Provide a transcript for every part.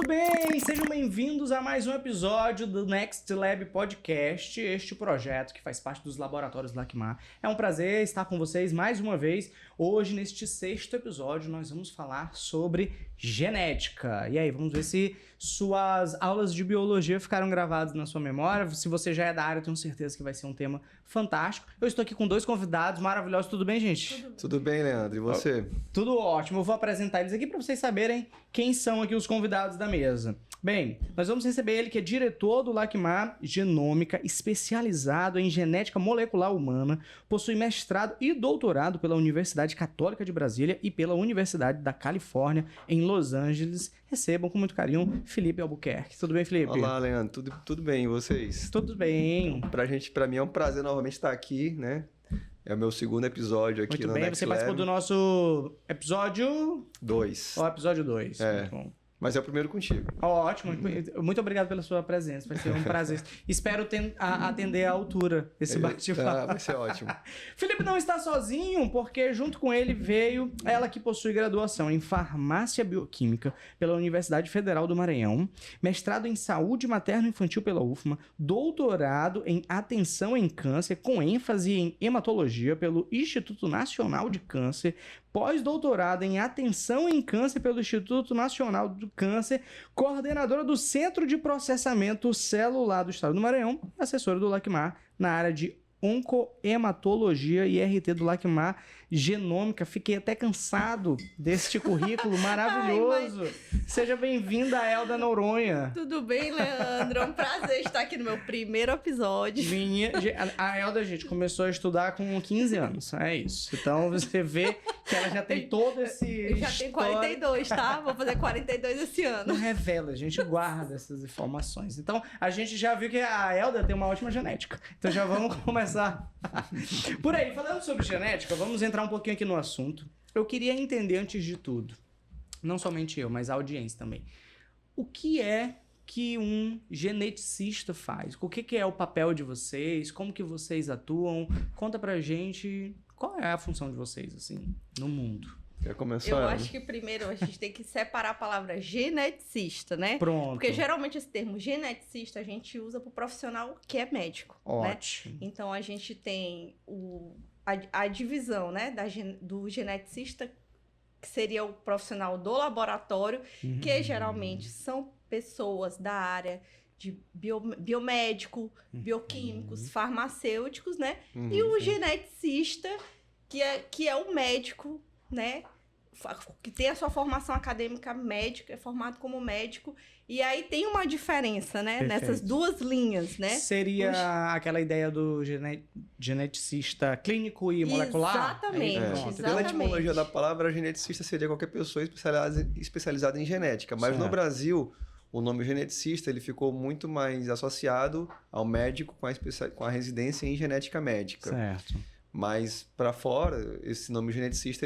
bem? Sejam bem-vindos a mais um episódio do Next Lab Podcast, este projeto que faz parte dos laboratórios Lacmar. É um prazer estar com vocês mais uma vez. Hoje, neste 6º episódio, nós vamos falar sobre genética. E aí, vamos ver se suas aulas de biologia ficaram gravadas na sua memória. Se você já é da área, eu tenho certeza que vai ser um tema fantástico. Eu estou aqui com 2 convidados maravilhosos. Tudo bem, gente? Tudo bem, Leandro. E você? Tudo ótimo. Eu vou apresentar eles aqui para vocês saberem quem são aqui os convidados da mesa. Bem, nós vamos receber ele, que é diretor do Lacmar Genômica, especializado em genética molecular humana, possui mestrado e doutorado pela Universidade Católica de Brasília e pela Universidade da Califórnia, em Los Angeles. Recebam com muito carinho Felipe Albuquerque. Tudo bem, Felipe? Olá, Leandro. Tudo bem, e vocês? Tudo bem. Pra mim é um prazer novamente estar aqui, né? É o meu 2º episódio aqui muito no bem, Next você Lab. participou do nosso episódio 2. Ó, episódio 2. É. Muito bom. Mas é o primeiro contigo. Ótimo, muito obrigado pela sua presença, vai ser um prazer. Espero atender à altura esse bate-papo. Vai ser ótimo. Felipe não está sozinho, porque junto com ele veio ela que possui graduação em Farmácia Bioquímica pela Universidade Federal do Maranhão, mestrado em Saúde Materno-Infantil pela UFMA, doutorado em Atenção em Câncer, com ênfase em Hematologia pelo Instituto Nacional de Câncer, pós-doutorado em Atenção em Câncer pelo Instituto Nacional do Câncer, coordenadora do Centro de Processamento Celular do Estado do Maranhão, assessora do Lacmar na área de Oncohematologia e RT do Lacmar Genômica. Fiquei até cansado deste currículo maravilhoso. Ai, mas... Seja bem-vinda, Elda Noronha. Tudo bem, Leandro? É um prazer estar aqui no meu primeiro episódio. A Elda, gente, começou a estudar com 15 anos. É isso. Então você vê que ela já tem todo esse... Eu já tenho 42, tá? Vou fazer 42 esse ano. Não revela, a gente guarda essas informações. Então, a gente já viu que a Elda tem uma ótima genética. Então já vamos começar. Por aí, falando sobre genética, vamos entrar um pouquinho aqui no assunto. Eu queria entender, antes de tudo, não somente eu, mas a audiência também, o que é que um geneticista faz? O que é o papel de vocês? Como que vocês atuam? Conta pra gente qual é a função de vocês, assim, no mundo. Quer começar? Eu acho que primeiro a gente tem que separar a palavra geneticista, né? Pronto. Porque geralmente esse termo geneticista a gente usa para o profissional que é médico. Ótimo. Né? Então a gente tem a divisão, né, do geneticista, que seria o profissional do laboratório, que geralmente são pessoas da área de biomédico, bioquímicos, farmacêuticos, né? E o geneticista, que é o médico, né, que tem a sua formação acadêmica médica, é formado como médico, e aí tem uma diferença, né, nessas duas linhas, né? Seria aquela ideia do geneticista clínico e molecular? Exatamente. Pela etimologia da palavra, geneticista seria qualquer pessoa especializada em genética, mas no Brasil, o nome geneticista ele ficou muito mais associado ao médico com a residência em genética médica. Certo. Mas para fora, esse nome geneticista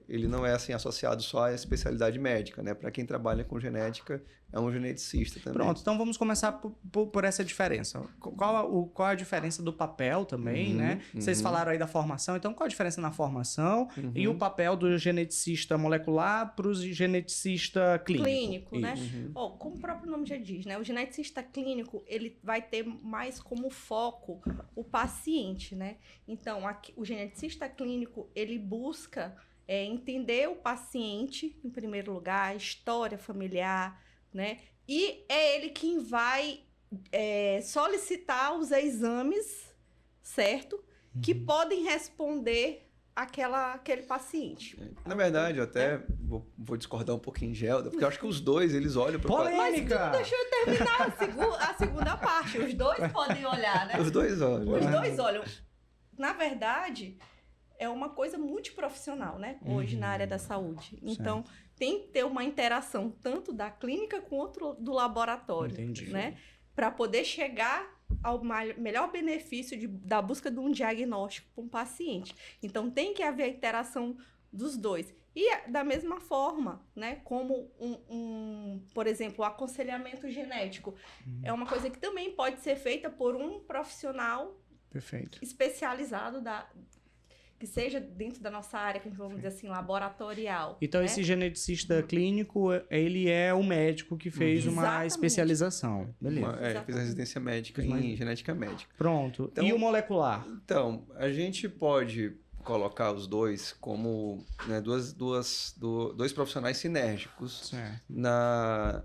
ele não é assim associado só à especialidade médica, né? Para quem trabalha com genética, é um geneticista também. Pronto, então vamos começar por essa diferença. Qual a diferença do papel também, né? Vocês falaram aí da formação, então qual a diferença na formação e o papel do geneticista molecular para o geneticista clínico? Clínico, né? Como o próprio nome já diz, né? O geneticista clínico, ele vai ter mais como foco o paciente, né? Então, o geneticista clínico, ele busca entender o paciente, em primeiro lugar, a história familiar, né? E é ele quem vai solicitar os exames, certo? Que podem responder aquele paciente. Na verdade, eu até vou discordar um pouquinho de Elda, porque eu acho que os dois, eles olham para o paciente. Mas deixa eu terminar a segunda parte. Os dois podem olhar, né? Os dois olham. Os dois olham. Na verdade, é uma coisa multiprofissional, né? Hoje, na área da saúde. Então, tem que ter uma interação tanto da clínica quanto do laboratório. Entendi. Né? Para poder chegar ao melhor benefício da busca de um diagnóstico para um paciente. Então, tem que haver a interação dos dois. E da mesma forma, né, como por exemplo, o aconselhamento genético é uma coisa que também pode ser feita por um profissional Perfeito. especializado que seja dentro da nossa área, que a gente vamos dizer assim, laboratorial. Então, né? esse geneticista clínico, ele é o médico que fez uma Exatamente. especialização. Beleza. Fez a Exatamente. residência médica em genética médica. Pronto. Então- E o molecular? Então, a gente pode colocar os dois como, né, dois profissionais sinérgicos Certo. na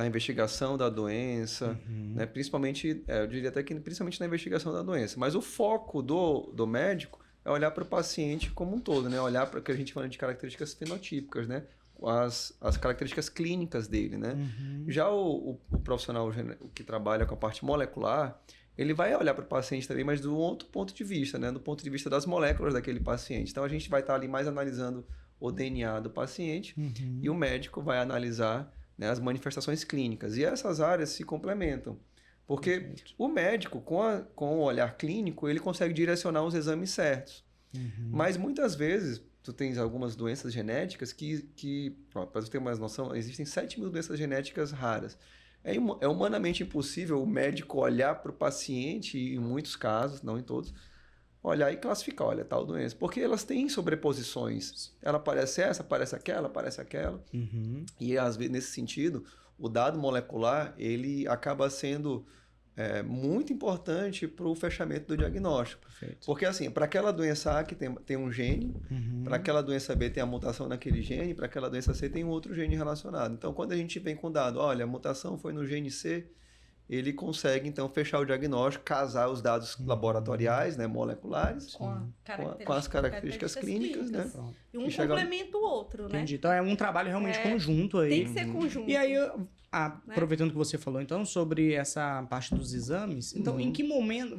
investigação da doença, Uhum. né, principalmente, eu diria até que principalmente na investigação da doença. Mas o foco do médico é olhar para o paciente como um todo, né? Olhar para o que a gente chama de características fenotípicas, né? As características clínicas dele, né? Uhum. Já o profissional que trabalha com a parte molecular, ele vai olhar para o paciente também, mas do outro ponto de vista, né? Do ponto de vista das moléculas daquele paciente. Então, a gente vai estar ali mais analisando o DNA do paciente Uhum. e o médico vai analisar, né, as manifestações clínicas. E essas áreas se complementam. Porque Perfeito. o médico, com o olhar clínico, ele consegue direcionar os exames certos. Uhum. Mas muitas vezes, tu tens algumas doenças genéticas para você ter uma noção, existem 7 mil doenças genéticas raras. É humanamente impossível o médico olhar para o paciente, e em muitos casos, não em todos, olhar e classificar, olha, tal doença. Porque elas têm sobreposições. Ela parece essa, parece aquela, parece aquela. Uhum. E, às vezes, nesse sentido, o dado molecular, ele acaba sendo muito importante para o fechamento do diagnóstico. Perfeito. Porque, assim, para aquela doença A que tem um gene, Uhum. para aquela doença B tem a mutação naquele gene, para aquela doença C tem um outro gene relacionado. Então, quando a gente vem com o dado, olha, a mutação foi no gene C, ele consegue, então, fechar o diagnóstico, casar os dados laboratoriais, né, moleculares, com as características clínicas, né? Pronto. E um E chegar- complementa o outro, né? Entendi. Então é um trabalho realmente conjunto aí. Tem que ser conjunto. E aí, aproveitando que você falou, então, sobre essa parte dos exames, então, em que momento...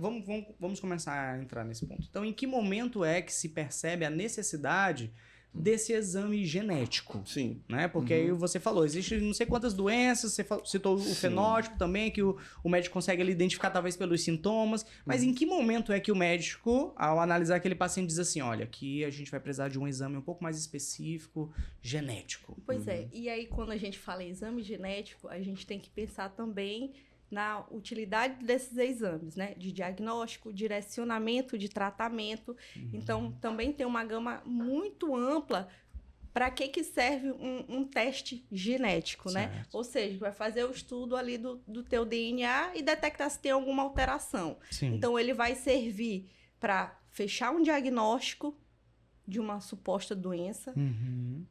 Vamos começar a entrar nesse ponto. Então, em que momento é que se percebe a necessidade desse exame genético? Sim. Né? Porque aí você falou, existe não sei quantas doenças, você citou o Sim. fenótipo também, que o médico consegue ali identificar talvez pelos sintomas, mas em que momento é que o médico, ao analisar aquele paciente, diz assim, olha, aqui a gente vai precisar de um exame um pouco mais específico, genético? Pois é. E aí, quando a gente fala em exame genético, a gente tem que pensar também na utilidade desses exames, né? De diagnóstico, direcionamento de tratamento. Então, também tem uma gama muito ampla para que serve um teste genético, né? Certo. Ou seja, vai fazer o estudo ali do teu DNA e detectar se tem alguma alteração. Sim. Então, ele vai servir para fechar um diagnóstico de uma suposta doença, Uhum.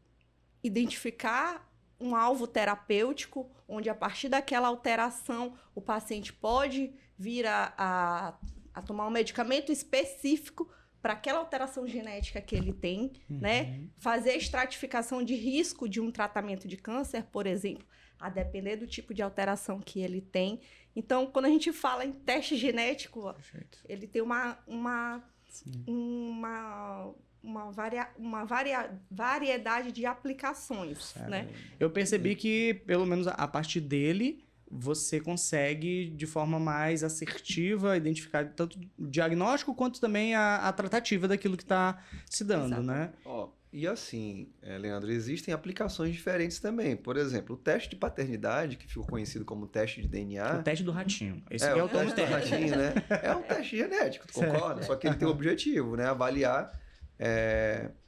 identificar um alvo terapêutico, onde a partir daquela alteração o paciente pode vir a tomar um medicamento específico para aquela alteração genética que ele tem, né? Fazer a estratificação de risco de um tratamento de câncer, por exemplo, a depender do tipo de alteração que ele tem. Então, quando a gente fala em teste genético, Perfeito. ele tem uma variedade de aplicações, Certo. né? Eu percebi que, pelo menos a partir dele, você consegue, de forma mais assertiva, identificar tanto o diagnóstico quanto também a tratativa daquilo que está se dando, né? Ó, e assim, Leandro, existem aplicações diferentes também. Por exemplo, o teste de paternidade, que ficou conhecido como teste de DNA... O teste do ratinho. Esse É, é o o termo teste do ratinho, né? É um teste genético, tu Certo. concorda? Só que ele tem o objetivo, né? Avaliar,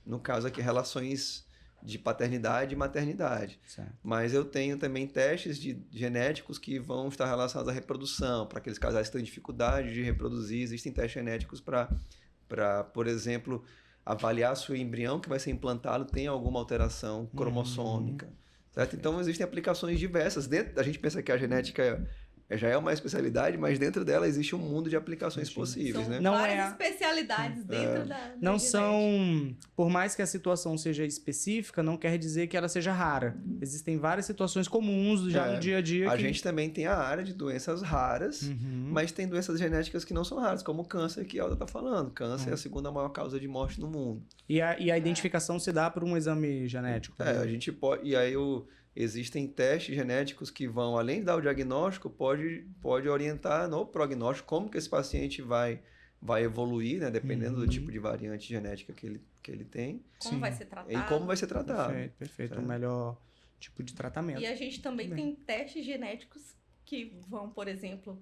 no caso aqui, relações de paternidade e maternidade. Certo. Mas eu tenho também testes genéticos que vão estar relacionados à reprodução, para aqueles casais que têm dificuldade de reproduzir. Existem testes genéticos para, por exemplo, avaliar se o embrião que vai ser implantado tem alguma alteração cromossômica. Certo? Então, existem aplicações diversas. A gente pensa que a genética já é uma especialidade, mas dentro dela existe um mundo de aplicações possíveis, São né? Não várias especialidades dentro da Não genética. são... Por mais que a situação seja específica, não quer dizer que ela seja rara. Existem várias situações comuns já no dia a dia. A gente também tem a área de doenças raras, Uhum. mas tem doenças genéticas que não são raras, como o câncer que a Alda está falando. Câncer é a segunda maior causa de morte no mundo. E a identificação se dá por um exame genético? A gente pode... E aí existem testes genéticos que vão, além de dar o diagnóstico, pode orientar no prognóstico como que esse paciente vai evoluir, né? Dependendo do tipo de variante genética que ele tem. Como Sim. vai ser tratado. E como vai ser tratado. Perfeito. O melhor tipo de tratamento. E a gente também Bem. tem testes genéticos que vão, por exemplo,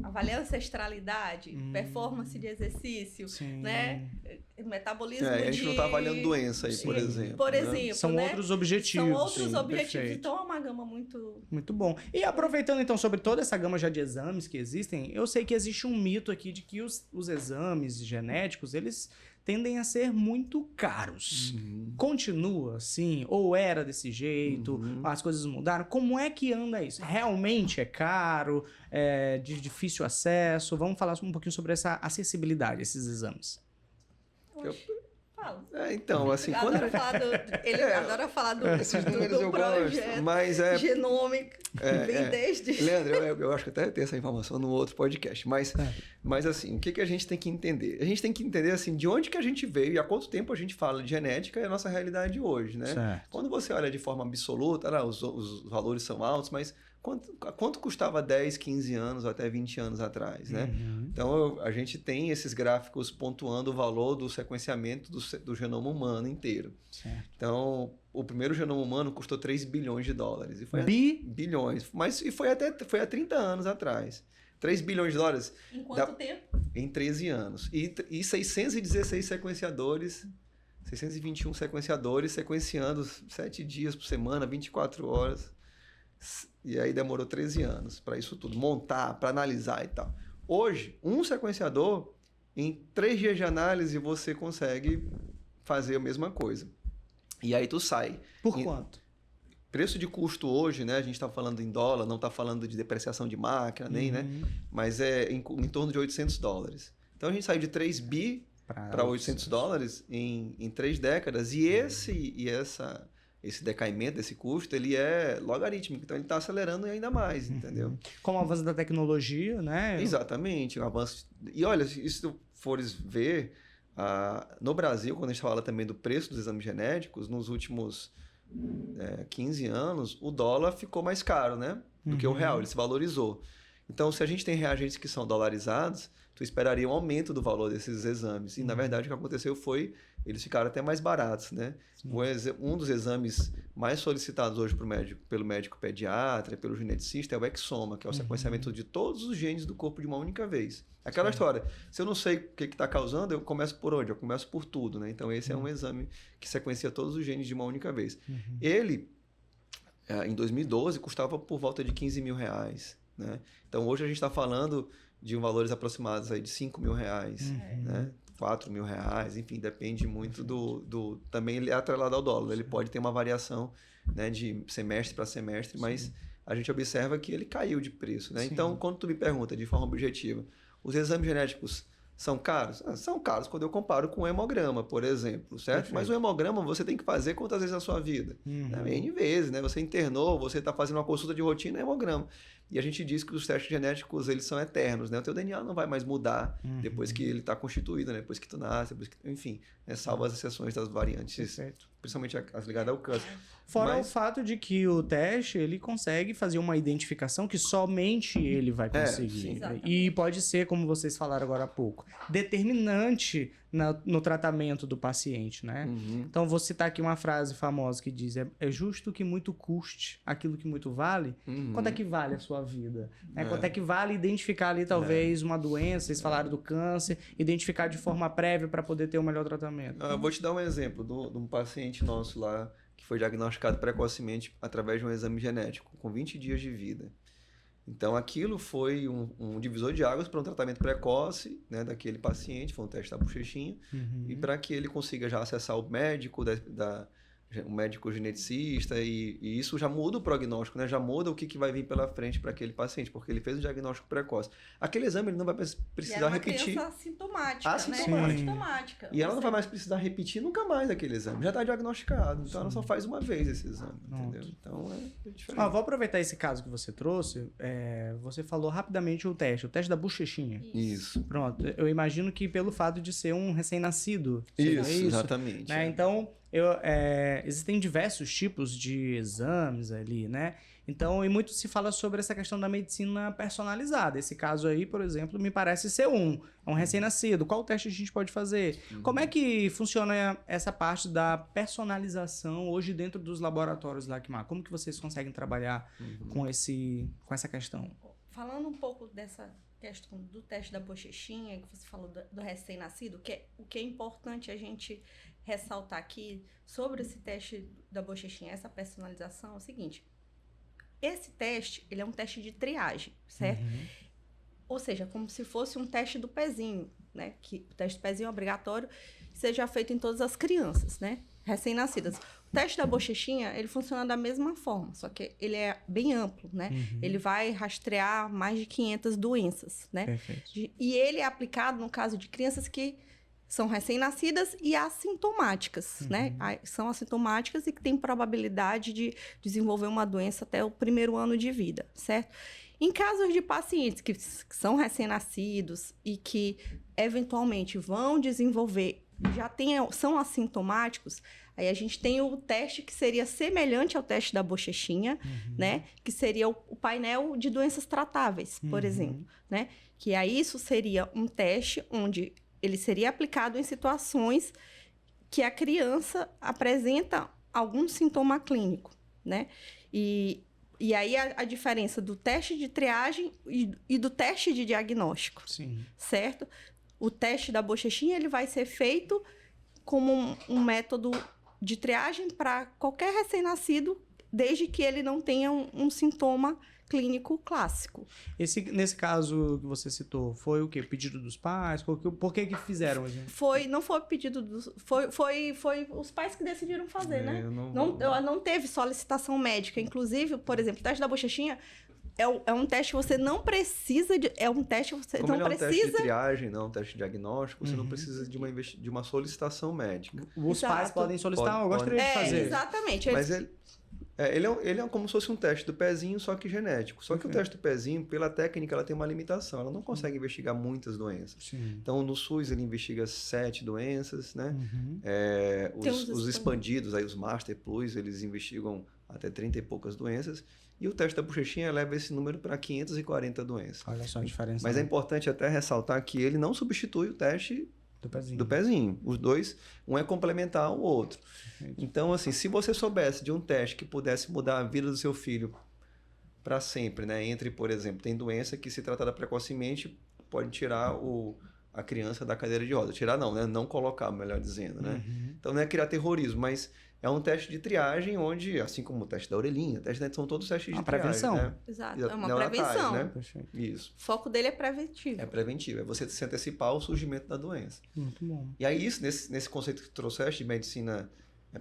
avaliar ancestralidade, performance de exercício, né? Metabolismo a gente não está avaliando doença aí, por exemplo. Por né? exemplo, São outros objetivos. São outros objetivos. Perfeito. Então é uma gama muito... Muito bom. E aproveitando então sobre toda essa gama já de exames que existem, eu sei que existe um mito aqui de que os exames genéticos, eles tendem a ser muito caros. Continua assim? Ou era desse jeito? As coisas mudaram? Como é que anda isso? Realmente é caro? É de difícil acesso? Vamos falar um pouquinho sobre essa acessibilidade, esses exames. Fala. Então, assim, Ele adora falar do esses números eu projeto gosto, mas genômico, vem desde... Leandro, eu acho que até tem essa informação no outro podcast, mas assim, o que a gente tem que entender? A gente tem que entender, assim, de onde que a gente veio e há quanto tempo a gente fala de genética e a nossa realidade hoje, né? Certo. Quando você olha de forma absoluta, os valores são altos, mas quanto custava 10, 15 anos ou até 20 anos atrás, né? Então, a gente tem esses gráficos pontuando o valor do sequenciamento do genoma humano inteiro. Certo. Então, o primeiro genoma humano custou 3 bilhões de dólares. E foi bilhões. Mas foi há 30 anos atrás. 3 bilhões de dólares. Em quanto tempo? Em 13 anos. E 616 sequenciadores, 621 sequenciadores sequenciando 7 dias por semana, 24 horas. E aí demorou 13 anos para isso tudo, montar, para analisar e tal. Hoje, um sequenciador, em 3 dias de análise, você consegue fazer a mesma coisa. E aí tu sai. Por quanto? Preço de custo hoje, né? A gente está falando em dólar, não está falando de depreciação de máquina, nem, né? Mas é em torno de $800. Então a gente saiu de 3 bi para $800 em 3 décadas. E esse decaimento desse custo, ele é logarítmico, então ele está acelerando ainda mais, entendeu? Com o avanço da tecnologia, né? Exatamente, o avanço... E olha, se tu fores ver, no Brasil, quando a gente fala também do preço dos exames genéticos, nos últimos 15 anos, o dólar ficou mais caro, né? Do que o real, ele se valorizou. Então, se a gente tem reagentes que são dolarizados, tu esperaria um aumento do valor desses exames. E, na verdade, o que aconteceu foi, eles ficaram até mais baratos, né? Um dos exames mais solicitados hoje pelo médico pediatra, pelo geneticista, é o exoma, que é o sequenciamento de todos os genes do corpo de uma única vez. Aquela história, se eu não sei o que está causando, eu começo por onde? Eu começo por tudo, né? Então, esse é um exame que sequencia todos os genes de uma única vez. Ele, em 2012, custava por volta de R$15 mil, né? Então, hoje a gente está falando de valores aproximados aí de R$5 mil, né? R$4 mil, enfim, depende muito também ele é atrelado ao dólar, ele pode ter uma variação, né, de semestre para semestre, mas a gente observa que ele caiu de preço, né? Então, quando tu me pergunta de forma objetiva, os exames genéticos são caros? São caros quando eu comparo com o hemograma, por exemplo, certo? Perfeito. Mas o hemograma você tem que fazer quantas vezes na sua vida? Né? N vezes, né? Você internou, você está fazendo uma consulta de rotina, é hemograma. E a gente diz que os testes genéticos, eles são eternos, né? O teu DNA não vai mais mudar depois que ele está constituído, né? Depois que tu nasce, enfim, né? Salvo as exceções das variantes, principalmente as ligadas ao câncer. Fora o fato de que o teste, ele consegue fazer uma identificação que somente ele vai conseguir. E pode ser, como vocês falaram agora há pouco, determinante no tratamento do paciente, né? Então, vou citar aqui uma frase famosa que diz: é justo que muito custe aquilo que muito vale. Quanto é que vale a sua vida? Quanto é que vale identificar ali, talvez, uma doença? Vocês falaram do câncer, identificar de forma prévia para poder ter o melhor tratamento. Eu vou te dar um exemplo de um paciente nosso lá, que foi diagnosticado precocemente através de um exame genético, com 20 dias de vida. Então, aquilo foi um divisor de águas para um tratamento precoce, né, daquele paciente, foi um teste da bochechinha, e para que ele consiga já acessar o médico, o médico geneticista, e isso já muda o prognóstico, né? Já muda o que vai vir pela frente para aquele paciente, porque ele fez o diagnóstico precoce. Aquele exame ele não vai precisar repetir. E era uma criança assintomática, assintomática. E ela não vai mais precisar repetir nunca mais aquele exame. Já está diagnosticado. Então, ela só faz uma vez esse exame, entendeu? Então, é diferente. Vou aproveitar esse caso que você trouxe. Você falou rapidamente o teste da bochechinha. Isso. Pronto. Eu imagino que pelo fato de ser um recém-nascido. Isso, exatamente. Né? Então, existem diversos tipos de exames ali, né? Então, e muito se fala sobre essa questão da medicina personalizada. Esse caso aí, por exemplo, me parece ser um recém-nascido. Qual teste a gente pode fazer? Como é que funciona essa parte da personalização hoje dentro dos laboratórios Lacmar? Como que vocês conseguem trabalhar com essa questão? falando um pouco dessa questão do teste da bochechinha, que você falou do recém-nascido, o que é importante a gente ressaltar aqui sobre esse teste da bochechinha, essa personalização, é o seguinte: esse teste, ele é um teste de triagem, certo? Ou seja, como se fosse um teste do pezinho, né? Que o teste do pezinho é obrigatório, seja feito em todas as crianças, né? Recém-nascidas. O teste da bochechinha, ele funciona da mesma forma, só que ele é bem amplo, né? Ele vai rastrear mais de 500 doenças, né? Perfeito. E ele é aplicado no caso de crianças que são recém-nascidas e assintomáticas, né? São assintomáticas e que têm probabilidade de desenvolver uma doença até o primeiro ano de vida, certo? Em casos de pacientes que são recém-nascidos e que eventualmente vão desenvolver, são assintomáticos, aí a gente tem o teste que seria semelhante ao teste da bochechinha, né? Que seria o painel de doenças tratáveis, por exemplo, né? Que aí isso seria um teste onde ele seria aplicado em situações que a criança apresenta algum sintoma clínico, né? E aí a diferença do teste de triagem e do teste de diagnóstico, certo? O teste da bochechinha, ele vai ser feito como um método de triagem para qualquer recém-nascido, desde que ele não tenha um sintoma clínico clássico. Nesse caso que você citou, foi o quê? Pedido dos pais? Por que fizeram? Não foi pedido dos... Foi os pais que decidiram fazer, né? Não teve solicitação médica. Inclusive, por exemplo, o teste da bochechinha é um teste que você não precisa de... É um teste que você Como não ele precisa... é um teste de triagem, não um teste de diagnóstico, você não precisa de uma solicitação médica. Os pais podem solicitar, eu gostaria de fazer. Exatamente. Mas ele é como se fosse um teste do pezinho, só que genético. Só que o teste do pezinho, pela técnica, ela tem uma limitação. Ela não consegue investigar muitas doenças. Então, no SUS, ele investiga 7 doenças, né? Os expandidos, aí, os Master Plus, eles investigam até 30 e poucas doenças. E o teste da bochechinha leva esse número para 540 doenças. Olha só a diferença. Mas é importante até ressaltar que ele não substitui o teste do pezinho. Os dois, um é complementar ao outro. Perfeito. Então, assim, se você soubesse de um teste que pudesse mudar a vida do seu filho para sempre, né? Por exemplo, tem doença que, se tratada precocemente, pode tirar a criança da cadeira de rodas. Tirar não, né? Não colocar, melhor dizendo, né? Então, não é criar terrorismo, mas é um teste de triagem onde, assim como o teste da orelhinha, o teste são todos testes de triagem, prevenção. Né? Exato, é uma prevenção. Né? Isso. O foco dele é preventivo. É preventivo, é você se antecipar o surgimento da doença. Muito bom. E aí, isso, nesse conceito que tu trouxeste de medicina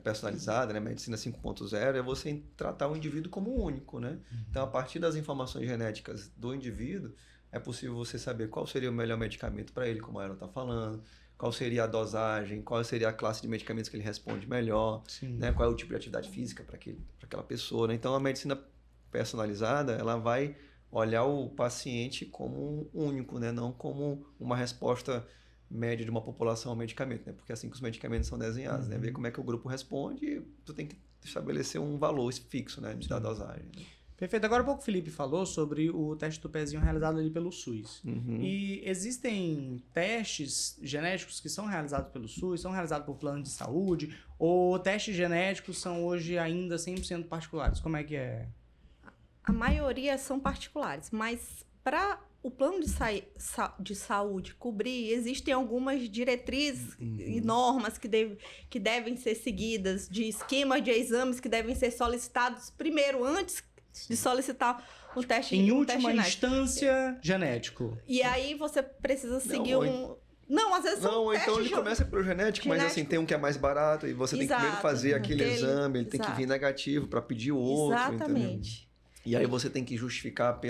personalizada, né? Medicina 5.0, é você tratar o indivíduo como único, né? Então, a partir das informações genéticas do indivíduo, é possível você saber qual seria o melhor medicamento para ele, como ela está falando, qual seria a dosagem, qual seria a classe de medicamentos que ele responde melhor, né? Qual é o tipo de atividade física para aquela pessoa, né? Então, a medicina personalizada, ela vai olhar o paciente como único, né? Não como uma resposta média de uma população ao medicamento, né? Porque é assim que os medicamentos são desenhados, né? Ver como é que o grupo responde e tu tem que estabelecer um valor fixo, né? Da dosagem. Né? Perfeito. Agora há pouco o Felipe falou sobre o teste do pezinho realizado ali pelo SUS. E existem testes genéticos que são realizados pelo SUS, são realizados por plano de saúde, ou testes genéticos são hoje ainda 100% particulares? Como é que é? A maioria são particulares, mas para o plano de saúde cobrir, existem algumas diretrizes e normas que devem ser seguidas, de esquema de exames que devem ser solicitados primeiro, antes de solicitar um teste em última instância, genético. E aí você precisa seguir Não, às vezes não, então ele começa pelo genético, mas assim, tem um que é mais barato e você tem que primeiro fazer aquele exame, ele tem que vir negativo para pedir o outro. Exatamente. Entendeu? E aí você tem que justificar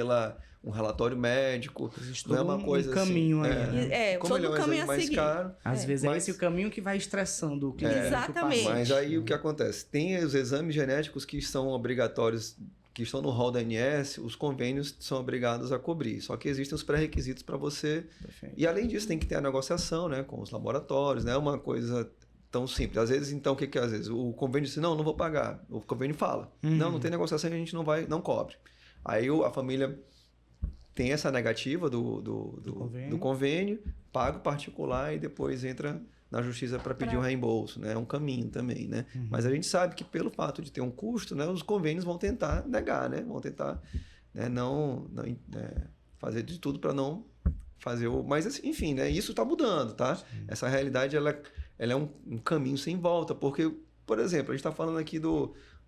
um relatório médico. Não é uma coisa caminho assim. aí. Como ele é um exame mais caro. Às vezes é esse o caminho que vai estressando o cliente. Exatamente. Mas aí o que acontece? Tem os exames genéticos que são obrigatórios, que estão no rol da ANS, os convênios são obrigados a cobrir. Só que existem os pré-requisitos para você. Perfeito. E além disso, tem que ter a negociação, né, com os laboratórios, não é uma coisa tão simples. Às vezes, então, o que às vezes? O convênio diz, não vou pagar. O convênio fala, não tem negociação, a gente não cobre. Aí a família tem essa negativa do convênio, paga o particular e depois entra na justiça para pedir um reembolso, né? É um caminho também, né? Mas a gente sabe que pelo fato de ter um custo, né, os convênios vão tentar negar, né? Vão tentar né? Fazer de tudo para não fazer o... Mas, assim, enfim, né? Isso está mudando, tá? Sim. Essa realidade, ela é um caminho sem volta, porque, por exemplo, a gente está falando aqui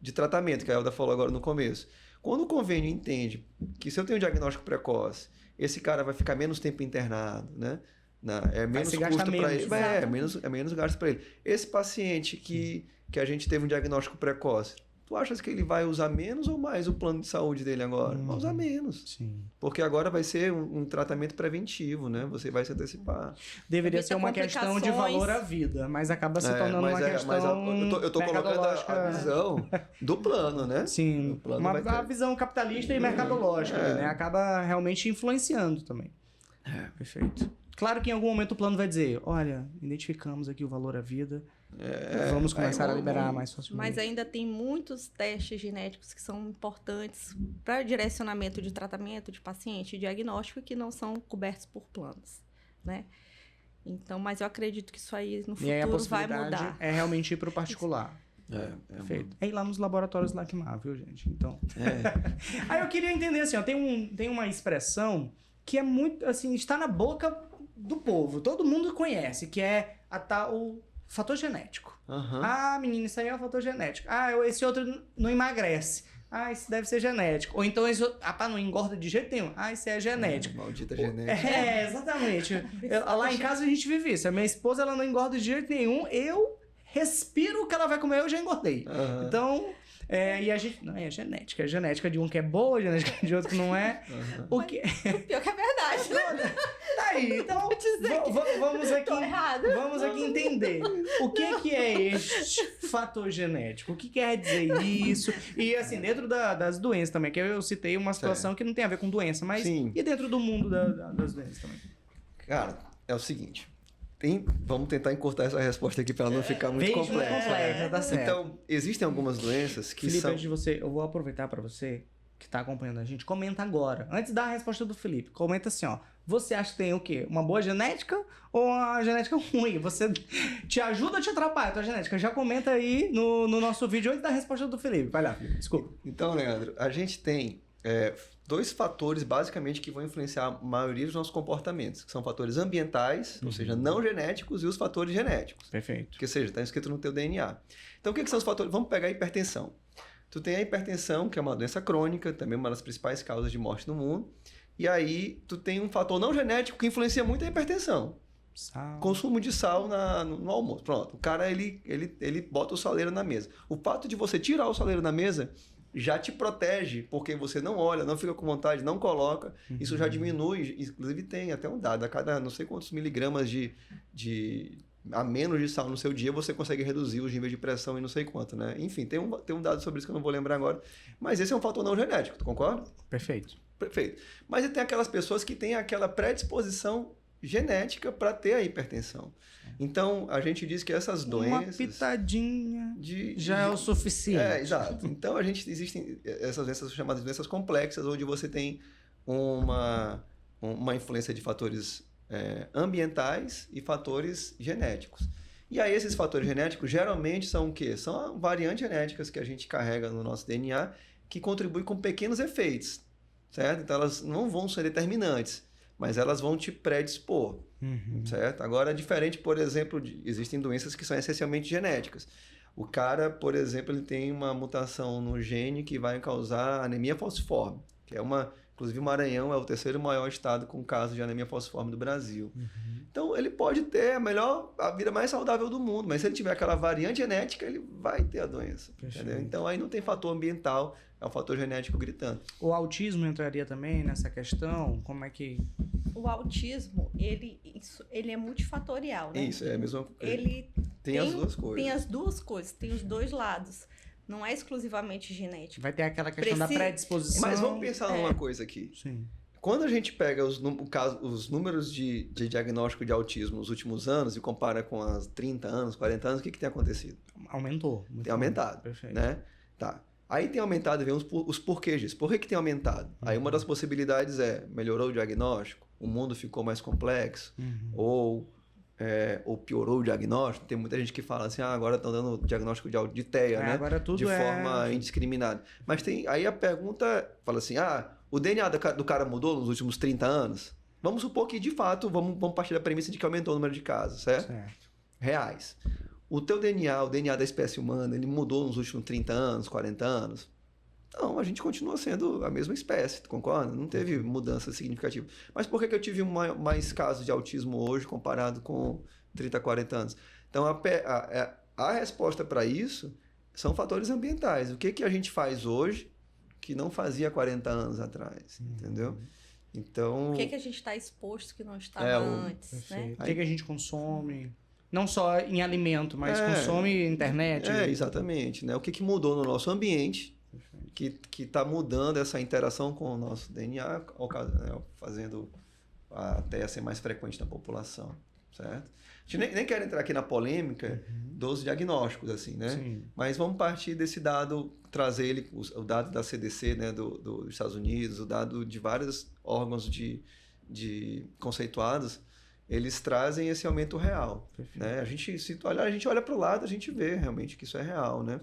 de tratamento, que a Elda falou agora no começo. Quando o convênio entende que se eu tenho um diagnóstico precoce, esse cara vai ficar menos tempo internado, né? É menos custo para ele. É menos gasto para ele. Esse paciente que a gente teve um diagnóstico precoce, tu achas que ele vai usar menos ou mais o plano de saúde dele agora? Vai usar menos. Sim. Porque agora vai ser um tratamento preventivo, né? Você vai se antecipar. Deveria ser uma questão de valor à vida, mas acaba se tornando uma questão eu tô colocando a visão do plano, né? Sim, a visão capitalista e mercadológica, né? Acaba realmente influenciando também. Perfeito. Claro que em algum momento o plano vai dizer, olha, identificamos aqui o valor à vida, vamos começar a liberar mais facilmente. Mas ainda tem muitos testes genéticos que são importantes para direcionamento de tratamento de paciente e diagnóstico que não são cobertos por planos, né? Então, mas eu acredito que isso aí no futuro vai mudar. É realmente ir para o particular. Perfeito. É ir lá nos laboratórios Lacmar, viu, gente? Então. Aí eu queria entender assim, ó, tem uma expressão que é muito, assim, está na boca do povo. Todo mundo conhece, que é o fator genético. Ah, menina, isso aí é o fator genético. Ah, esse outro não emagrece. Ah, isso deve ser genético. Ou então, não engorda de jeito nenhum. Ah, isso é genético. Maldita genética. Exatamente. Lá em casa a gente vive isso. A minha esposa, ela não engorda de jeito nenhum. Eu respiro o que ela vai comer, eu já engordei. Então... e a gente... Não, é genética. É genética de um que é boa, genética de outro que não é. O pior que é verdade, né? Tá aí. Então, vamos aqui entender. O que é este fator genético? O que quer dizer isso? E, assim, dentro das doenças também, que eu citei uma situação que não tem a ver com doença, mas... Sim. E dentro do mundo das doenças também? Cara, é o seguinte... Vamos tentar encurtar essa resposta aqui para ela não ficar muito complexa. Tá certo. Então, existem algumas doenças que Felipe, antes de você, eu vou aproveitar para você que está acompanhando a gente, comenta agora. Antes da resposta do Felipe, comenta assim, ó. Você acha que tem o quê? Uma boa genética ou uma genética ruim? Você te ajuda ou te atrapalha a tua genética? Já comenta aí no nosso vídeo antes da resposta do Felipe. Vai lá, Felipe. Desculpa. Então, Leandro, a gente tem... dois fatores, basicamente, que vão influenciar a maioria dos nossos comportamentos, que são fatores ambientais, ou seja, não genéticos, e os fatores genéticos. Perfeito. Que seja, está escrito no teu DNA. Então, o que são os fatores? Vamos pegar a hipertensão. Tu tem a hipertensão, que é uma doença crônica, também uma das principais causas de morte no mundo, e aí tu tem um fator não genético que influencia muito a hipertensão. Sal. Consumo de sal no almoço. Pronto, o cara, ele bota o saleiro na mesa. O fato de você tirar o saleiro da mesa... já te protege, porque você não olha, não fica com vontade, não coloca. Isso já diminui, inclusive tem até um dado, a cada não sei quantos miligramas a menos de sal no seu dia, você consegue reduzir os níveis de pressão e não sei quanto, né? Enfim, tem um dado sobre isso que eu não vou lembrar agora, mas esse é um fator não genético, tu concorda? Perfeito. Mas tem aquelas pessoas que têm aquela predisposição genética para ter a hipertensão. Então, a gente diz que essas doenças... Uma pitadinha já é o suficiente. Exato. Então, existem essas doenças chamadas de doenças complexas, onde você tem uma influência de fatores ambientais e fatores genéticos. E aí, esses fatores genéticos geralmente são o quê? São variantes genéticas que a gente carrega no nosso DNA que contribuem com pequenos efeitos, certo? Então, elas não vão ser determinantes, mas elas vão te predispor, certo? Agora, diferente, por exemplo, existem doenças que são essencialmente genéticas. O cara, por exemplo, ele tem uma mutação no gene que vai causar anemia falciforme, que é inclusive o Maranhão é o terceiro maior estado com casos de anemia falciforme do Brasil. Então, ele pode ter a vida mais saudável do mundo, mas se ele tiver aquela variante genética, ele vai ter a doença, entendeu? Então, aí não tem fator ambiental, é um fator genético gritando. O autismo entraria também nessa questão? Como é que... O autismo, ele é multifatorial, né? Isso, é mesmo. Ele tem as duas coisas. Tem as duas coisas, tem os dois lados. Não é exclusivamente genético. Vai ter aquela questão da predisposição. Mas vamos pensar numa coisa aqui. Sim. Quando a gente pega os números de diagnóstico de autismo nos últimos anos e compara com as 30 anos, 40 anos, o que tem acontecido? Aumentou. Tem aumentado. Perfeito. Né? Tá. Aí tem aumentado, vem os porquês disso. Por que tem aumentado? Aí uma das possibilidades melhorou o diagnóstico, o mundo ficou mais complexo, ou ou piorou o diagnóstico. Tem muita gente que fala assim, agora estão dando diagnóstico de TEA, né? Agora tudo de forma indiscriminada. Mas aí a pergunta fala assim, o DNA do cara mudou nos últimos 30 anos? Vamos supor que, de fato, vamos partir da premissa de que aumentou o número de casos, certo? Reais. O teu DNA, o DNA da espécie humana, ele mudou nos últimos 30 anos, 40 anos? Não, a gente continua sendo a mesma espécie, tu concorda? Não teve mudança significativa. Mas por que eu tive mais casos de autismo hoje comparado com 30, 40 anos? Então, a resposta para isso são fatores ambientais. O que a gente faz hoje que não fazia 40 anos atrás, entendeu? Então... O que a gente está exposto que não estava antes, né? O que a gente consome... Não só em alimento, mas consome internet. Exatamente. Né? O que mudou no nosso ambiente que está mudando essa interação com o nosso DNA, fazendo a TEA ser mais frequente na população, certo? A gente nem quer entrar aqui na polêmica dos diagnósticos, assim, né? Sim. Mas vamos partir desse dado, trazer o dado da CDC, né, dos Estados Unidos, o dado de vários órgãos de conceituados, eles trazem esse aumento real, né? A gente olha para o lado, a gente vê realmente que isso é real, né?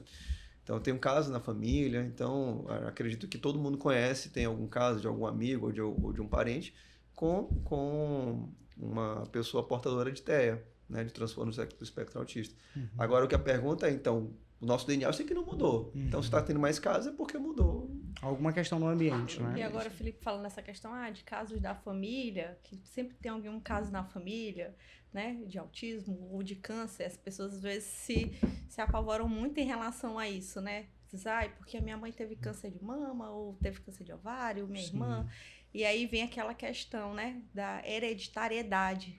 Então, tem um caso na família, então acredito que todo mundo conhece, tem algum caso de algum amigo ou de um parente com uma pessoa portadora de TEA, né, de transtorno do espectro autista. Agora, o que a pergunta é, então, o nosso DNA eu sei que não mudou. Então, se está tendo mais casos é porque mudou. Alguma questão no ambiente, né? E agora o Felipe falando nessa questão de casos da família, que sempre tem algum caso na família, né, de autismo ou de câncer, as pessoas às vezes se apavoram muito em relação a isso, né? Diz, porque a minha mãe teve câncer de mama ou teve câncer de ovário, minha irmã. E aí vem aquela questão, né, da hereditariedade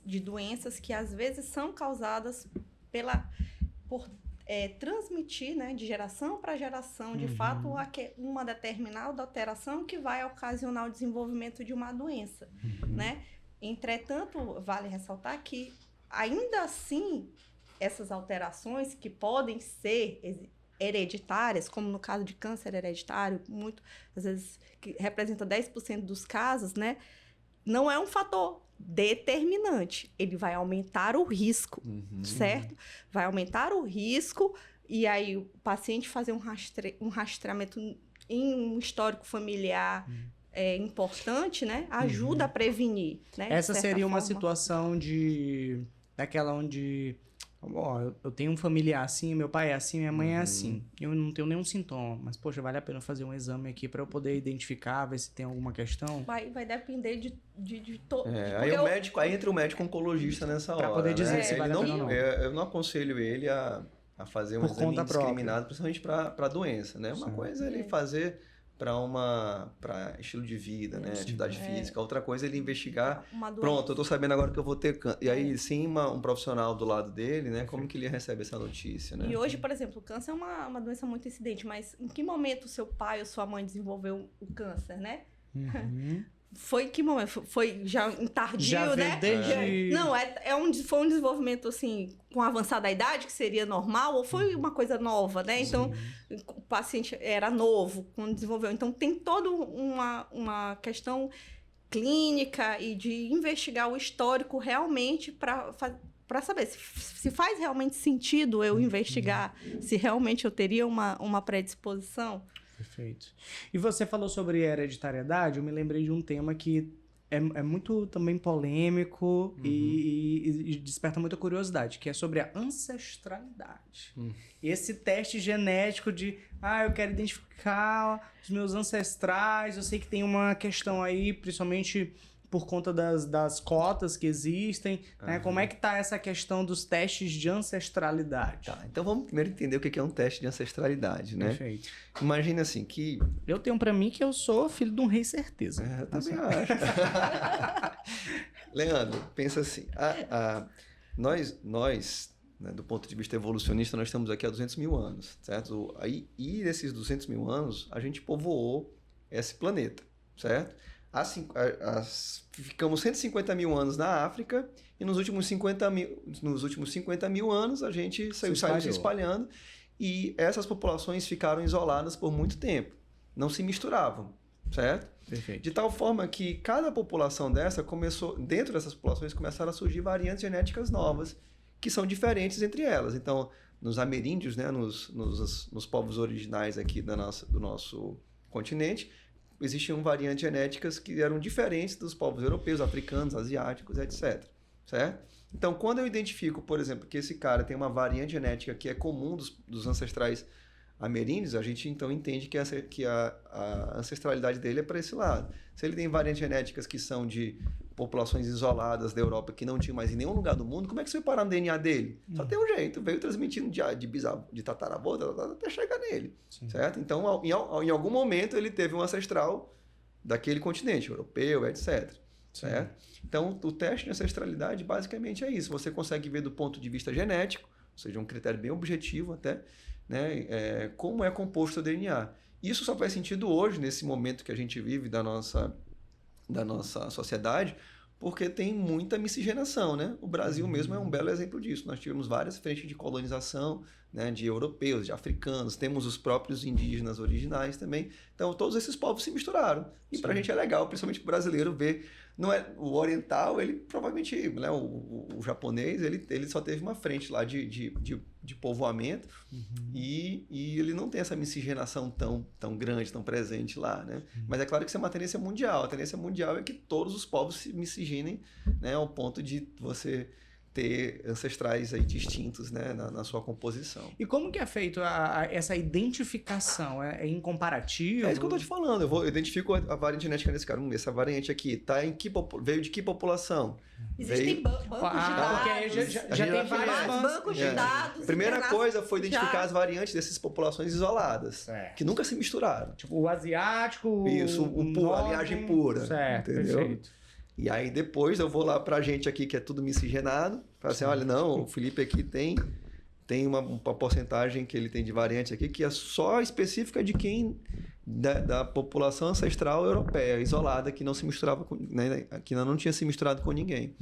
de doenças que às vezes são causadas por transmitir, né, de geração para geração, de fato, uma determinada alteração que vai ocasionar o desenvolvimento de uma doença, né? Entretanto, vale ressaltar que, ainda assim, essas alterações que podem ser hereditárias, como no caso de câncer hereditário, às vezes, que representa 10% dos casos, né? Não é um fator determinante. Ele vai aumentar o risco, certo? Vai aumentar o risco e aí o paciente fazer um rastreamento em um histórico familiar importante, né? Ajuda a prevenir, né? Essa seria uma situação daquela onde... eu tenho um familiar assim, meu pai é assim, minha mãe é assim. Eu não tenho nenhum sintoma, mas, poxa, vale a pena fazer um exame aqui para eu poder identificar, ver se tem alguma questão? Vai depender de aí entra o médico oncologista nessa hora. Para poder dizer, né, se vale a pena ou não. Eu não aconselho ele a fazer um exame indiscriminado, principalmente para a doença, né? Uma coisa é ele fazer para estilo de vida, né? Atividade física. Outra coisa é ele investigar. Pronto, eu tô sabendo agora que eu vou ter câncer. E aí, sim, um profissional do lado dele, né? Como que ele recebe essa notícia, né? E hoje, por exemplo, o câncer é uma doença muito incidente, mas em que momento seu pai ou sua mãe desenvolveu o câncer, né? Foi em que momento? Foi já em tardio, né? Não, foi um desenvolvimento, assim, com avançada idade, que seria normal, ou foi uma coisa nova, né? Então, o paciente era novo quando desenvolveu. Então, tem toda uma questão clínica e de investigar o histórico realmente para saber se faz realmente sentido eu investigar, se realmente eu teria uma predisposição. Perfeito. E você falou sobre hereditariedade, eu me lembrei de um tema que é muito também polêmico e desperta muita curiosidade, que é sobre a ancestralidade. Esse teste genético de, eu quero identificar os meus ancestrais, eu sei que tem uma questão aí, principalmente por conta das cotas que existem, né? Como é que tá essa questão dos testes de ancestralidade? Tá, então vamos primeiro entender o que é um teste de ancestralidade, né? Perfeito. Imagina assim que... Eu tenho pra mim que eu sou filho de um rei, certeza. Eu também acho. Leandro, pensa assim, nós né, do ponto de vista evolucionista, nós estamos aqui há 200 mil anos, certo? E nesses 200 mil anos, a gente povoou esse planeta, certo? Ficamos 150 mil anos na África e nos últimos 50 mil anos a gente saiu se espalhando e essas populações ficaram isoladas por muito tempo. Não se misturavam. certo? Perfeito. De tal forma que cada população dessa dentro dessas populações começaram a surgir variantes genéticas novas, que são diferentes entre elas. Então, nos ameríndios, né, nos povos originais aqui do nosso continente, existiam variantes genéticas que eram diferentes dos povos europeus, africanos, asiáticos, etc. Certo? Então, quando eu identifico, por exemplo, que esse cara tem uma variante genética que é comum dos ancestrais ameríndios, a gente então entende que a ancestralidade dele é para esse lado. Se ele tem variantes genéticas que são de populações isoladas da Europa que não tinham mais em nenhum lugar do mundo, como é que você vai parar no DNA dele? Só tem um jeito, veio transmitindo de tataravô até chegar nele. Sim. Certo? Então, em algum momento, ele teve um ancestral daquele continente, europeu, etc. Certo? Então, o teste de ancestralidade basicamente é isso. Você consegue ver do ponto de vista genético, ou seja, um critério bem objetivo até, né, como é composto o DNA. Isso só faz sentido hoje, nesse momento que a gente vive da nossa sociedade, porque tem muita miscigenação, né? O Brasil mesmo é um belo exemplo disso. Nós tivemos várias frentes de colonização, né, de europeus, de africanos, temos os próprios indígenas originais também. Então, todos esses povos se misturaram. E para a gente é legal, principalmente o brasileiro, ver. Não é, o oriental, ele provavelmente, né, o japonês, ele só teve uma frente lá de povoamento e ele não tem essa miscigenação tão grande, tão presente lá, né? Mas é claro que isso é uma tendência mundial. A tendência mundial é que todos os povos se miscigenem, né, ao ponto de você ter ancestrais aí distintos, né, na sua composição. E como que é feito essa identificação? É em comparativo? É isso que eu tô te falando. Eu identifico a variante genética nesse cara. Essa variante aqui tá veio de que população? Existem bancos de dados. Porque aí já tem vários bancos de dados. Primeira coisa foi identificar as variantes dessas populações isoladas, que nunca se misturaram. Tipo, o asiático, isso, a linhagem pura. Certo, entendeu? Perfeito. E aí depois eu vou lá pra gente aqui, que é tudo miscigenado, falo assim, olha, não, o Felipe aqui tem uma porcentagem que ele tem de variante aqui, que é só específica de quem, da população ancestral europeia, isolada, que não se misturava com, né, que não tinha se misturado com ninguém.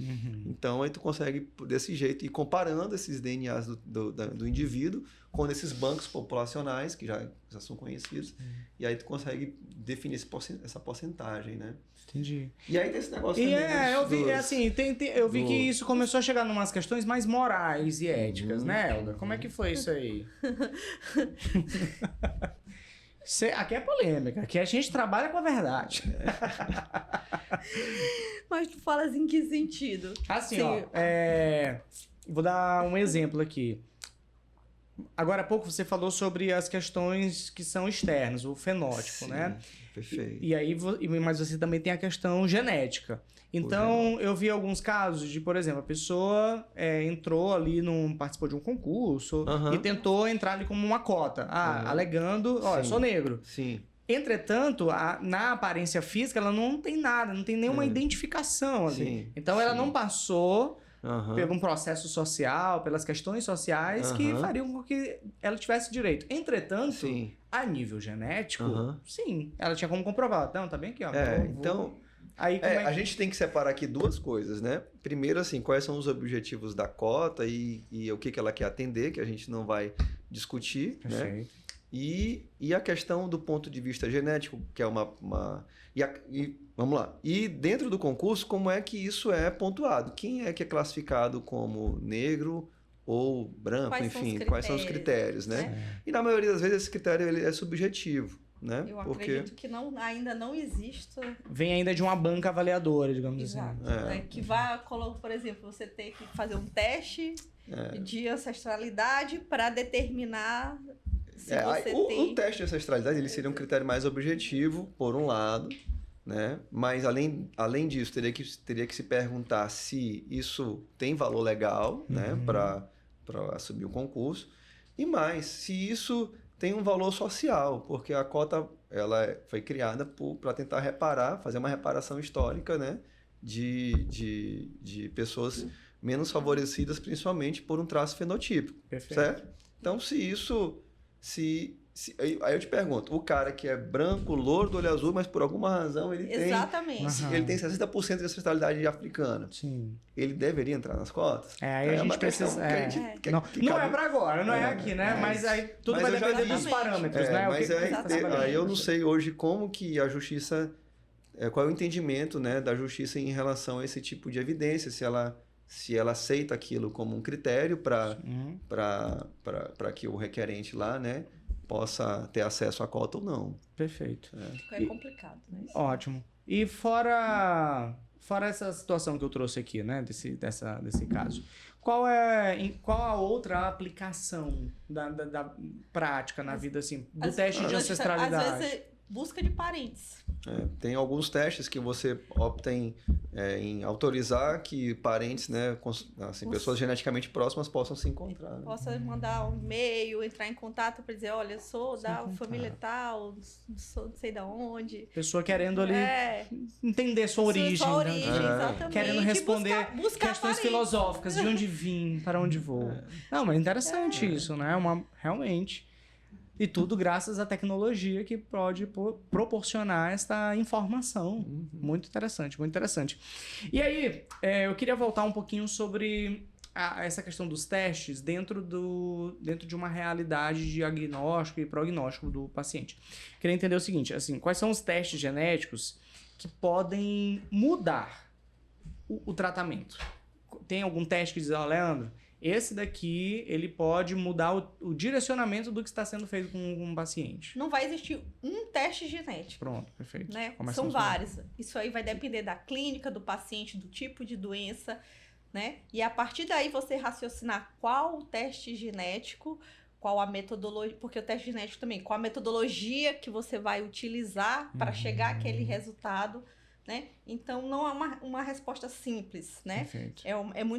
Então aí tu consegue, desse jeito, ir comparando esses DNAs do indivíduo com esses bancos populacionais, que já são conhecidos, e aí tu consegue definir essa porcentagem, né? Entendi. E aí tem esse negócio também. Eu vi que isso começou a chegar em umas questões mais morais e éticas, né, Helga? Como é que foi isso aí? Aqui é polêmica, aqui a gente trabalha com a verdade. Mas tu falas em que sentido? Assim, vou dar um exemplo aqui. Agora há pouco você falou sobre as questões que são externas, o fenótipo, né? Perfeito. E aí, mas você também tem a questão genética. Então, eu vi alguns casos de, por exemplo, a pessoa entrou ali, participou de um concurso e tentou entrar ali como uma cota. Alegando, eu sou negro. Sim. Entretanto, na aparência física, ela não tem nada, não tem nenhuma identificação ali. Sim. Então, ela não passou por um processo social, pelas questões sociais que fariam com que ela tivesse direito. Entretanto, a nível genético, sim, ela tinha como comprovar. Então, tá bem aqui, ó. Então... Aí, a gente tem que separar aqui duas coisas, né? Primeiro, assim, quais são os objetivos da cota e o que ela quer atender, que a gente não vai discutir, né? E a questão do ponto de vista genético, que é vamos lá. E dentro do concurso, como é que isso é pontuado? Quem é que é classificado como negro ou branco, quais são os critérios, né? E na maioria das vezes esse critério ele é subjetivo. Né? Eu acredito que ainda não exista. Vem ainda de uma banca avaliadora, digamos assim. Que vai, por exemplo, você ter que fazer um teste de ancestralidade para determinar se você tem... O teste de ancestralidade ele seria um critério mais objetivo, por um lado, né? Mas além disso, teria que se perguntar se isso tem valor legal, né? Para assumir o concurso. E mais, se isso tem um valor social, porque a cota ela foi criada para tentar fazer uma reparação histórica, né, de pessoas menos favorecidas, principalmente por um traço fenotípico. Perfeito. Certo? Então, se Aí eu te pergunto, o cara que é branco, louro, do olho azul, mas por alguma razão Exatamente. ele tem 60% de ancestralidade africana. Sim. Ele deveria entrar nas cotas? Aí a gente precisa... Não é pra agora, não é aqui, né? Mas aí tudo vai depender dos parâmetros, né? Mas aí eu não sei hoje como que a justiça... qual é o entendimento, né, da justiça em relação a esse tipo de evidência, se ela aceita aquilo como um critério para que o requerente lá, né, possa ter acesso à cota ou não. Perfeito. É complicado, né? Ótimo. E fora essa situação que eu trouxe aqui, né, desse caso, qual a outra aplicação da prática na vida, assim, do teste de ancestralidade? Às vezes, busca de parentes. Tem alguns testes que você opta em autorizar que parentes, né, assim, pessoas geneticamente próximas possam se encontrar. Né? Possa mandar um e-mail, entrar em contato para dizer, olha, sou da família tal, sou não sei de onde. Pessoa querendo ali entender sua origem. Sua origem, exatamente. Querendo responder buscar questões filosóficas, de onde vim, para onde vou. Não, mas é interessante isso, né? realmente... E tudo graças à tecnologia que pode proporcionar essa informação. Muito interessante, muito interessante. E aí, eu queria voltar um pouquinho sobre essa questão dos testes dentro de uma realidade de diagnóstico e prognóstico do paciente. Queria entender o seguinte, assim, quais são os testes genéticos que podem mudar o tratamento? Tem algum teste que diz, Leandro, esse daqui, ele pode mudar o direcionamento do que está sendo feito com um paciente. Não vai existir um teste genético. Pronto, perfeito. Né? São vários. Isso aí vai depender da clínica, do paciente, do tipo de doença, né? E a partir daí você raciocinar qual o teste genético, qual a metodologia, porque o teste genético também, qual a metodologia que você vai utilizar para chegar àquele resultado, né? Então, não é uma resposta simples, né?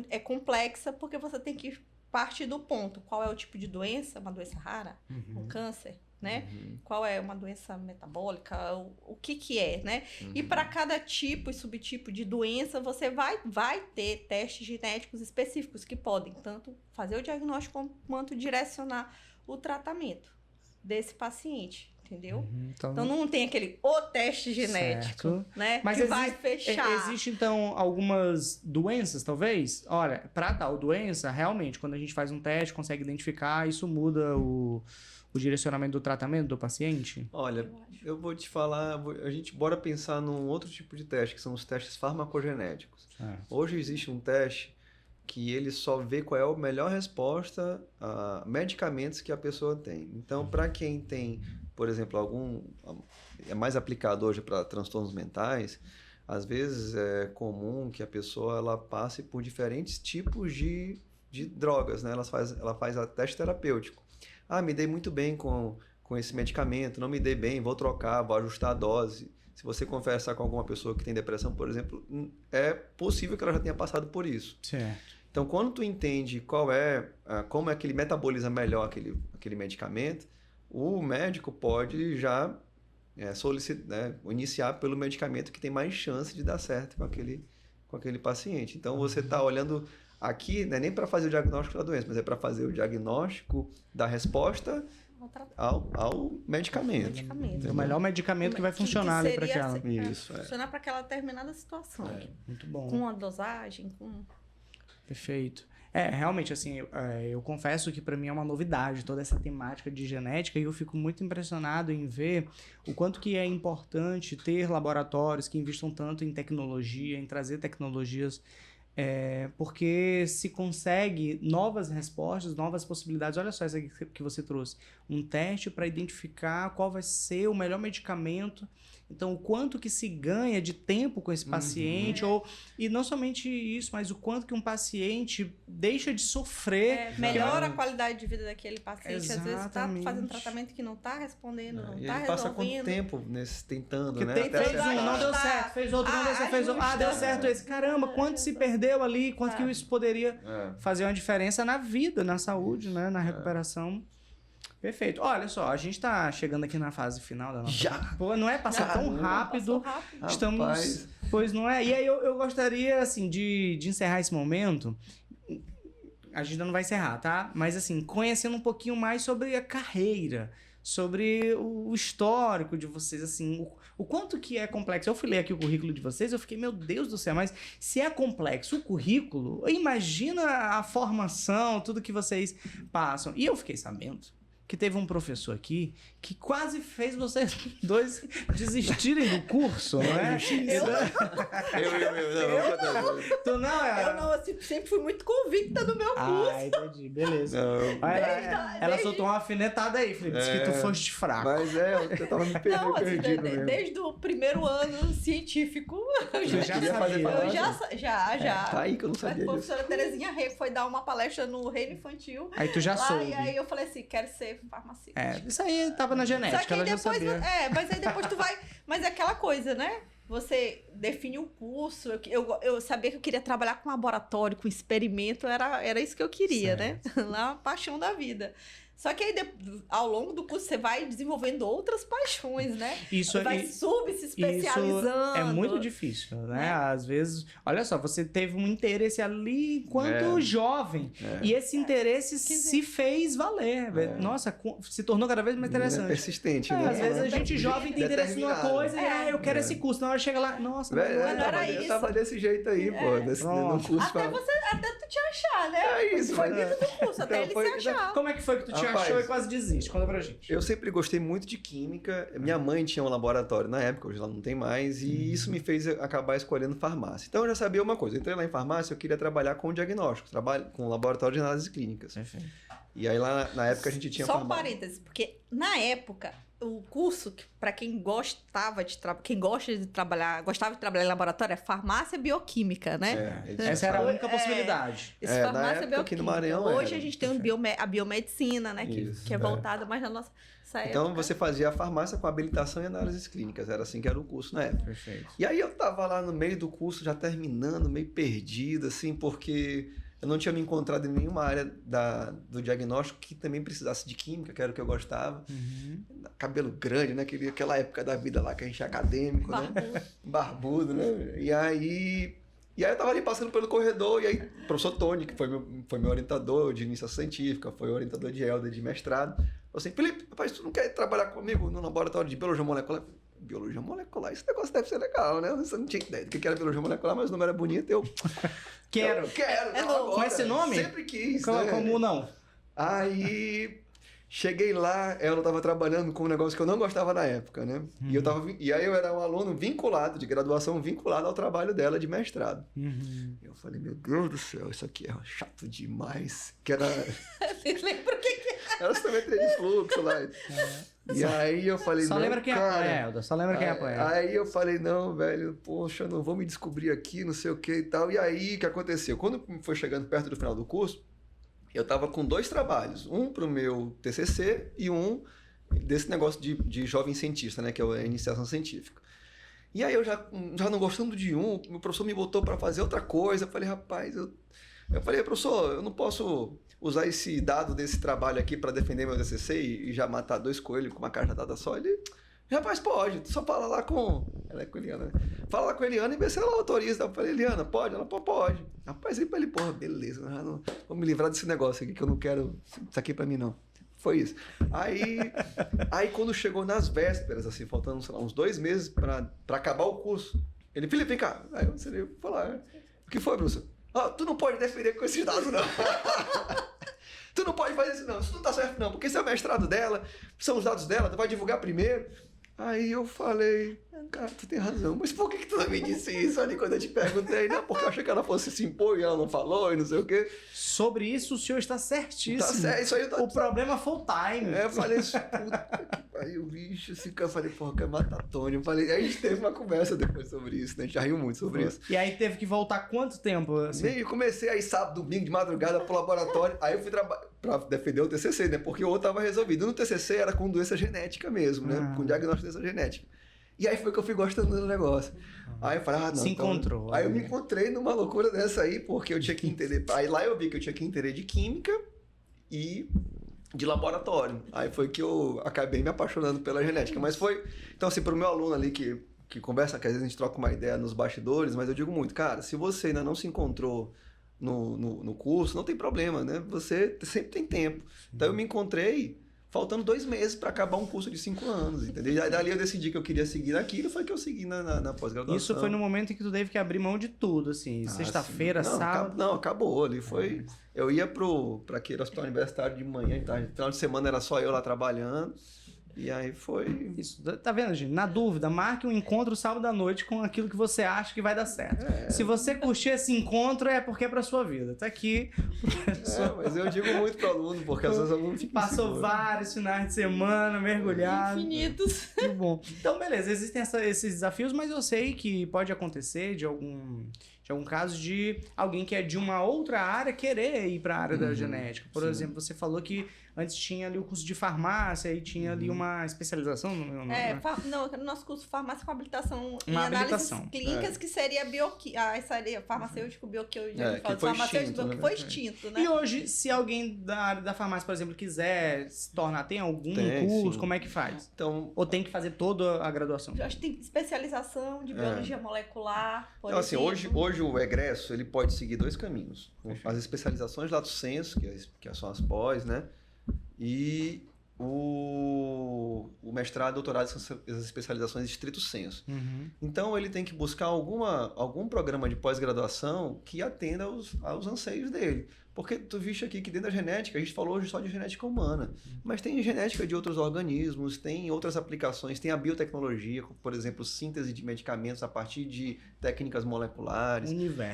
É complexa porque você tem que partir do ponto. Qual é o tipo de doença? Uma doença rara? Um câncer? Né? Qual é uma doença metabólica? O que é, né? E para cada tipo e subtipo de doença, você vai ter testes genéticos específicos que podem tanto fazer o diagnóstico quanto direcionar o tratamento desse paciente. Entendeu? Então não tem o teste genético, né? Mas que vai fechar. Existe, então, algumas doenças, talvez? Olha, para tal doença, realmente, quando a gente faz um teste, consegue identificar, isso muda o direcionamento do tratamento do paciente? Olha, eu vou te falar, bora pensar num outro tipo de teste, que são os testes farmacogenéticos. Hoje existe um teste que ele só vê qual é a melhor resposta a medicamentos que a pessoa tem. Então, para quem tem, por exemplo, é mais aplicado hoje para transtornos mentais, às vezes é comum que a pessoa ela passe por diferentes tipos de drogas, né? Ela faz a teste terapêutico. Me dei muito bem com esse medicamento, não me dei bem, vou trocar, vou ajustar a dose. Se você conversar com alguma pessoa que tem depressão, por exemplo, é possível que ela já tenha passado por isso. Certo. Então, quando tu entende como é que ele metaboliza melhor aquele medicamento, o médico pode já iniciar pelo medicamento que tem mais chance de dar certo com aquele paciente. Então, você está olhando aqui, não é nem para fazer o diagnóstico da doença, mas é para fazer o diagnóstico da resposta ao medicamento. O melhor medicamento que vai funcionar ali para aquela. Funcionar para aquela determinada situação. Muito bom. Com a dosagem, com... Perfeito. Realmente, assim, eu confesso que para mim é uma novidade toda essa temática de genética e eu fico muito impressionado em ver o quanto que é importante ter laboratórios que investam tanto em tecnologia, em trazer tecnologias, porque se consegue novas respostas, novas possibilidades. Olha só essa que você trouxe. Um teste para identificar qual vai ser o melhor medicamento. Então, o quanto que se ganha de tempo com esse paciente, e não somente isso, mas o quanto que um paciente deixa de sofrer. Melhora a qualidade de vida daquele paciente. Exatamente. Às vezes está fazendo tratamento que não está respondendo, não está resolvendo. Passa quanto tempo tentando, porque né? Fez um, não deu certo. Fez outro, não deu certo. Fez outro, deu certo esse. Caramba, quanto se perdeu ali, quanto que isso poderia fazer uma diferença na vida, na saúde, né? Na recuperação. Perfeito. Olha só, a gente tá chegando aqui na fase final da nossa... Já? Pô, não é? Passar tão rápido. Passou rápido. Estamos... Rapaz. Pois não é? E aí eu gostaria, assim, de encerrar esse momento. A gente ainda não vai encerrar, tá? Mas, assim, conhecendo um pouquinho mais sobre a carreira sobre o histórico de vocês, assim, o quanto que é complexo. Eu fui ler aqui o currículo de vocês, eu fiquei, meu Deus do céu, mas se é complexo o currículo, imagina a formação, tudo que vocês passam. E eu fiquei sabendo que teve um professor aqui que quase fez vocês dois desistirem do curso, não é? Tu não, Eu não, assim, sempre fui muito convicta do meu curso. Ah, entendi. Beleza. Não. Ela soltou uma alfinetada aí, Felipe. Disse que tu foste fraco. Mas eu tava me Não, assim, perdido mesmo. desde o primeiro ano científico, eu Tu já sabia. já. Tá aí que eu não A sabia disso. professora Terezinha Rei foi dar uma palestra no Reino Infantil. Aí tu já lá, soube. E aí eu falei assim, quero ser farmacêutica. Isso aí tava na Só genética, que aí ela já depois, sabia. mas aí depois tu vai... Mas é aquela coisa, né? Você define o curso. Eu sabia que eu queria trabalhar com laboratório, com experimento. Era isso que eu queria, né? Lá, a paixão da vida. Só que aí, ao longo do curso, você vai desenvolvendo outras paixões, né? Isso vai se especializando. é muito difícil, né? Às vezes, olha só, você teve um interesse ali enquanto jovem. E esse interesse se fez valer. Nossa, se tornou cada vez mais interessante. É persistente, né? Às vezes a gente jovem tem interesse numa coisa e eu quero esse curso. Na hora chega lá, nossa, não era eu isso. tava desse jeito aí, pô. No curso. Até tu te achar, né? É isso. Foi dentro do curso, até ele se achar. Como é que foi que tu te achou e quase desiste? Conta pra gente. Eu sempre gostei muito de química. Minha mãe tinha um laboratório na época, hoje ela não tem mais, e isso me fez acabar escolhendo farmácia. Então eu já sabia uma coisa, eu entrei lá em farmácia, eu queria trabalhar com diagnóstico, com laboratório de análises clínicas. Perfeito. E aí lá na época a gente tinha Só um parênteses, porque na época o curso, para quem gostava de trabalhar em laboratório, é farmácia bioquímica, né? Essa era a única possibilidade. Farmácia bioquímica. Aqui no Maranhão hoje a gente tem a biomedicina, né? Que é voltada mais na nossa época. Então você fazia a farmácia com habilitação em análises clínicas, era assim que era o curso na época. Perfeito. E aí eu tava lá no meio do curso, já terminando, meio perdido, assim, porque eu não tinha me encontrado em nenhuma área do diagnóstico que também precisasse de química, que era o que eu gostava. Cabelo grande, né? Aquela época da vida lá que a gente é acadêmico, né? Barbudo, né? E aí eu tava ali passando pelo corredor, e aí o professor Tony, que foi meu orientador de iniciação científica, foi orientador de Helder de mestrado, falou assim, Felipe, rapaz, tu não quer trabalhar comigo no laboratório de biologia molecular? Biologia molecular, esse negócio deve ser legal, né? Eu não tinha ideia do que era biologia molecular, mas o nome era bonito, eu quero. Com esse nome? Sempre quis, Como não? Aí cheguei lá, ela estava trabalhando com um negócio que eu não gostava na época, né? E aí eu era um aluno vinculado, de graduação vinculado ao trabalho dela de mestrado. Eu falei, meu Deus do céu, isso aqui é chato demais. Que era... Vocês lembram o que era simetria de fluxo lá. E aí eu falei, só não, lembra quem apoia, Helder. Só lembra quem apoia. Aí eu falei, não, velho, poxa, não vou me descobrir aqui, não sei o que e tal. E aí, o que aconteceu? Quando foi chegando perto do final do curso, eu tava com 2 trabalhos. Um pro meu TCC e um desse negócio de jovem cientista, né? Que é a iniciação científica. E aí eu já não gostando de um, o professor me botou para fazer outra coisa. Eu falei, rapaz, eu falei, professor, eu não posso usar esse dado desse trabalho aqui para defender meu TCC e já matar 2 coelhos com uma cajadada só. Ele, rapaz, pode, só fala lá com... Ela é com a Eliana, né? Fala lá com a Eliana e vê se ela autoriza. Eu falei, Eliana, pode? Ela, pode. Rapaz, aí pra ele, porra, beleza, não, vou me livrar desse negócio aqui que eu não quero isso aqui pra mim, não. Foi isso. Aí quando chegou nas vésperas, assim, faltando, sei lá, uns 2 meses pra acabar o curso, ele, Felipe, vem cá. Aí eu seria falar, o que foi, professor? Tu não pode defender com esses dados, não. Tu não pode fazer isso, não. Isso não tá certo, não. Porque esse é o mestrado dela, são os dados dela, tu vai divulgar primeiro. Aí eu falei, cara, tu tem razão, mas por que tu não me disse isso ali quando eu te perguntei? Não, porque eu achei que ela fosse se impor e ela não falou e não sei o quê. Sobre isso, o senhor está certíssimo. Tá certo, isso aí tá... O problema foi o time. Eu falei, puta que pariu, bicho, esse cara, eu falei, porra, eu quero matar Tony. Eu falei, aí a gente teve uma conversa depois sobre isso, né? A gente já riu muito sobre isso. E aí teve que voltar quanto tempo? Assim? Eu comecei aí sábado, domingo, de madrugada pro laboratório, aí eu fui pra defender o TCC, né? Porque o outro tava resolvido. No TCC era com doença genética mesmo, né? Com diagnóstico de doença genética. E aí foi que eu fui gostando do negócio. Aí eu falei, não. Se encontrou. Então... Aí eu me encontrei numa loucura dessa aí, porque eu tinha que entender. Aí lá eu vi que eu tinha que entender de química e de laboratório. Aí foi que eu acabei me apaixonando pela genética. Mas foi. Então, assim, pro meu aluno ali que conversa, que às vezes a gente troca uma ideia nos bastidores, mas eu digo muito, cara, se você ainda não se encontrou no curso, não tem problema, né? Você sempre tem tempo. Então eu me encontrei. faltando 2 meses para acabar um curso de 5 anos, entendeu? E dali eu decidi que eu queria seguir naquilo, foi que eu segui na pós-graduação. Isso foi no momento em que tu teve que abrir mão de tudo, assim, sexta-feira, sábado... Não, acabou ali, foi... Eu ia para aquele hospital universitário de manhã e tarde, final de semana era só eu lá trabalhando, e aí foi... Isso, tá vendo, gente? Na dúvida, marque um encontro sábado à noite com aquilo que você acha que vai dar certo. Se você curtir esse encontro, é porque é pra sua vida. Tá aqui. Mas eu digo muito pro aluno, porque às vezes o aluno fica Passou inseguro. vários finais de semana, mergulhado. Infinitos. Muito bom. Então, beleza, existem esses desafios, mas eu sei que pode acontecer de algum caso de alguém que é de uma outra área querer ir para a área da genética. Por exemplo, você falou que antes tinha ali o curso de farmácia e tinha ali uma especialização. No nosso curso de farmácia com habilitação em Uma análises habilitação. clínicas, que seria seria farmacêutico, bioquímico, que foi extinto, que né? foi extinto, né? E hoje, se alguém da área da farmácia, por exemplo, quiser se tornar, tem algum curso, sim. como é que faz? Então, Ou tem que fazer toda a graduação? Eu acho que tem especialização de biologia molecular, por então assim, exemplo. hoje o egresso, ele pode seguir 2 caminhos. As especializações lato sensu, que são as pós, né? E o mestrado e doutorado são as especializações estrito sensu. Então, ele tem que buscar algum programa de pós-graduação que atenda aos anseios dele. Porque tu viste aqui que dentro da genética, a gente falou hoje só de genética humana, mas tem genética de outros organismos, tem outras aplicações, tem a biotecnologia, como, por exemplo, síntese de medicamentos a partir de técnicas moleculares.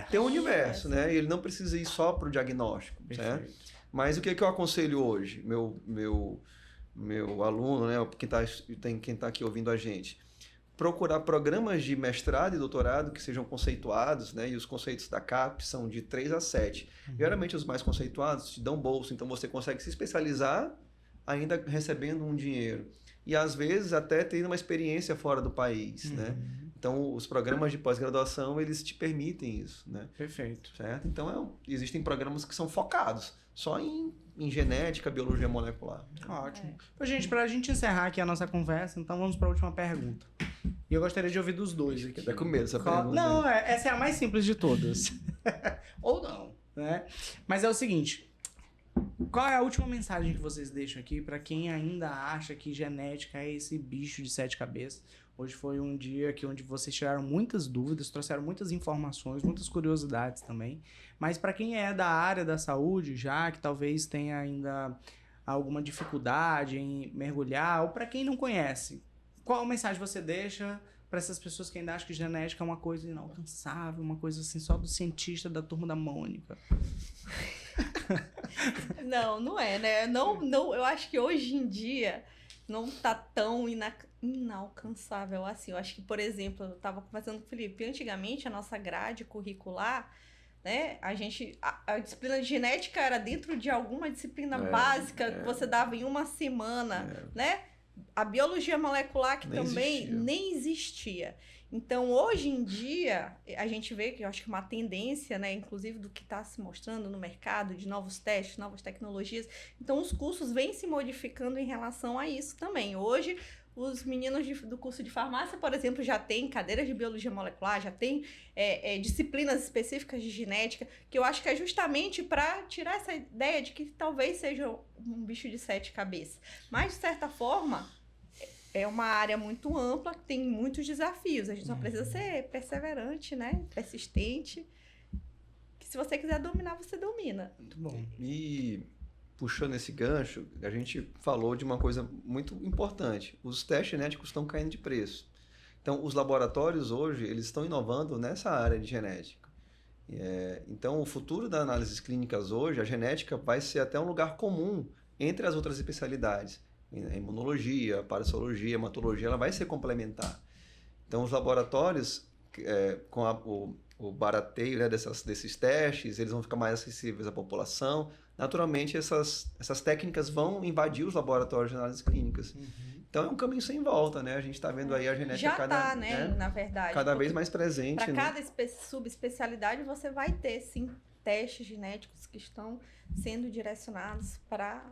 Tem um universo, né? E ele não precisa ir só para o diagnóstico, certo? Mas o que eu aconselho hoje, meu aluno, né, quem tá aqui ouvindo a gente, procurar programas de mestrado e doutorado que sejam conceituados, né, e os conceitos da CAP são de 3 a 7. Geralmente os mais conceituados te dão bolsa, então você consegue se especializar ainda recebendo um dinheiro. E às vezes até tendo uma experiência fora do país, né? Então, os programas de pós-graduação, eles te permitem isso, né? Perfeito. Certo? Então, existem programas que são focados só em genética, biologia molecular. Ótimo. Gente, pra gente encerrar aqui a nossa conversa, então vamos pra última pergunta. E eu gostaria de ouvir dos dois aqui. Tá com medo essa pergunta? Não, essa é a mais simples de todas. Ou não, né? Mas é o seguinte, qual é a última mensagem que vocês deixam aqui pra quem ainda acha que genética é esse bicho de 7 cabeças? Hoje foi um dia onde vocês tiraram muitas dúvidas, trouxeram muitas informações, muitas curiosidades também. Mas para quem é da área da saúde, já que talvez tenha ainda alguma dificuldade em mergulhar, ou para quem não conhece, qual mensagem você deixa para essas pessoas que ainda acham que genética é uma coisa inalcançável, uma coisa assim só do cientista da turma da Mônica? Não é, né? Não, eu acho que hoje em dia não tá tão inalcançável assim. Eu acho que, por exemplo, eu estava conversando com o Felipe, antigamente a nossa grade curricular, né, a disciplina de genética era dentro de alguma disciplina básica que você dava em uma semana, né? A biologia molecular que nem existia. Então, hoje em dia, a gente vê que eu acho que uma tendência, né, inclusive do que está se mostrando no mercado, de novos testes, novas tecnologias. Então, os cursos vêm se modificando em relação a isso também. Hoje, os meninos do curso de farmácia, por exemplo, já têm cadeiras de biologia molecular, já têm disciplinas específicas de genética, que eu acho que é justamente para tirar essa ideia de que talvez seja um bicho de 7 cabeças. Mas, de certa forma, é uma área muito ampla, que tem muitos desafios. A gente só precisa ser perseverante, né? Persistente. Que se você quiser dominar, você domina. Muito bom. E puxando esse gancho, a gente falou de uma coisa muito importante. Os testes genéticos estão caindo de preço. Então, os laboratórios hoje, eles estão inovando nessa área de genética. Então, o futuro das análises clínicas hoje, a genética vai ser até um lugar comum entre as outras especialidades. A imunologia, a parasitologia, a hematologia, ela vai ser complementar. Então, os laboratórios, com o barateio, né, desses testes, eles vão ficar mais acessíveis à população. Naturalmente, essas técnicas vão invadir os laboratórios de análises clínicas. Então, é um caminho sem volta, né? A gente está vendo aí a genética na verdade. Cada vez mais presente. Para cada subespecialidade, você vai ter, sim, testes genéticos que estão sendo direcionados para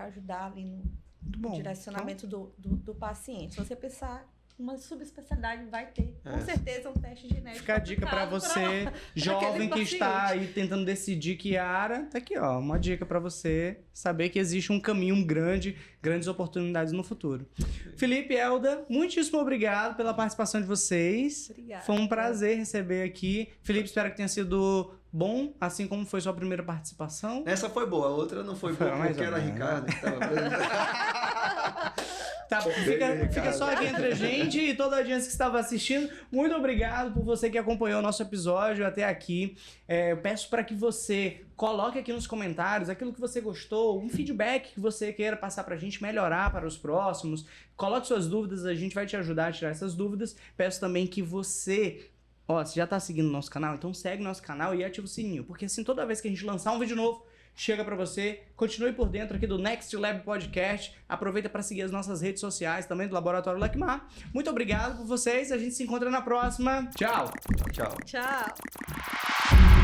ajudar ali no direcionamento do paciente. Se você pensar uma subespecialidade vai ter, com certeza, um teste genético. Fica a dica para você, jovem que está aí tentando decidir que área, tá aqui, ó, uma dica para você saber que existe um caminho grande, grandes oportunidades no futuro. Felipe, Elda, muitíssimo obrigado pela participação de vocês. Obrigada. Foi um prazer receber aqui. Felipe, espero que tenha sido bom, assim como foi sua primeira participação. Essa foi boa, a outra não foi boa, porque era Ricardo que estava apresentando. Tá bom, fica só aqui entre a gente e toda a audiência que estava assistindo. Muito obrigado por você que acompanhou o nosso episódio até aqui. Eu peço para que você coloque aqui nos comentários aquilo que você gostou, um feedback que você queira passar pra gente, melhorar para os próximos. Coloque suas dúvidas, a gente vai te ajudar a tirar essas dúvidas. Peço também que você... se já tá seguindo o nosso canal, então segue nosso canal e ativa o sininho, porque assim, toda vez que a gente lançar um vídeo novo, chega pra você. Continue por dentro aqui do Next Lab Podcast. Aproveita para seguir as nossas redes sociais, também do Laboratório Lacmar. Muito obrigado por vocês, a gente se encontra na próxima. Tchau! Tchau. Tchau.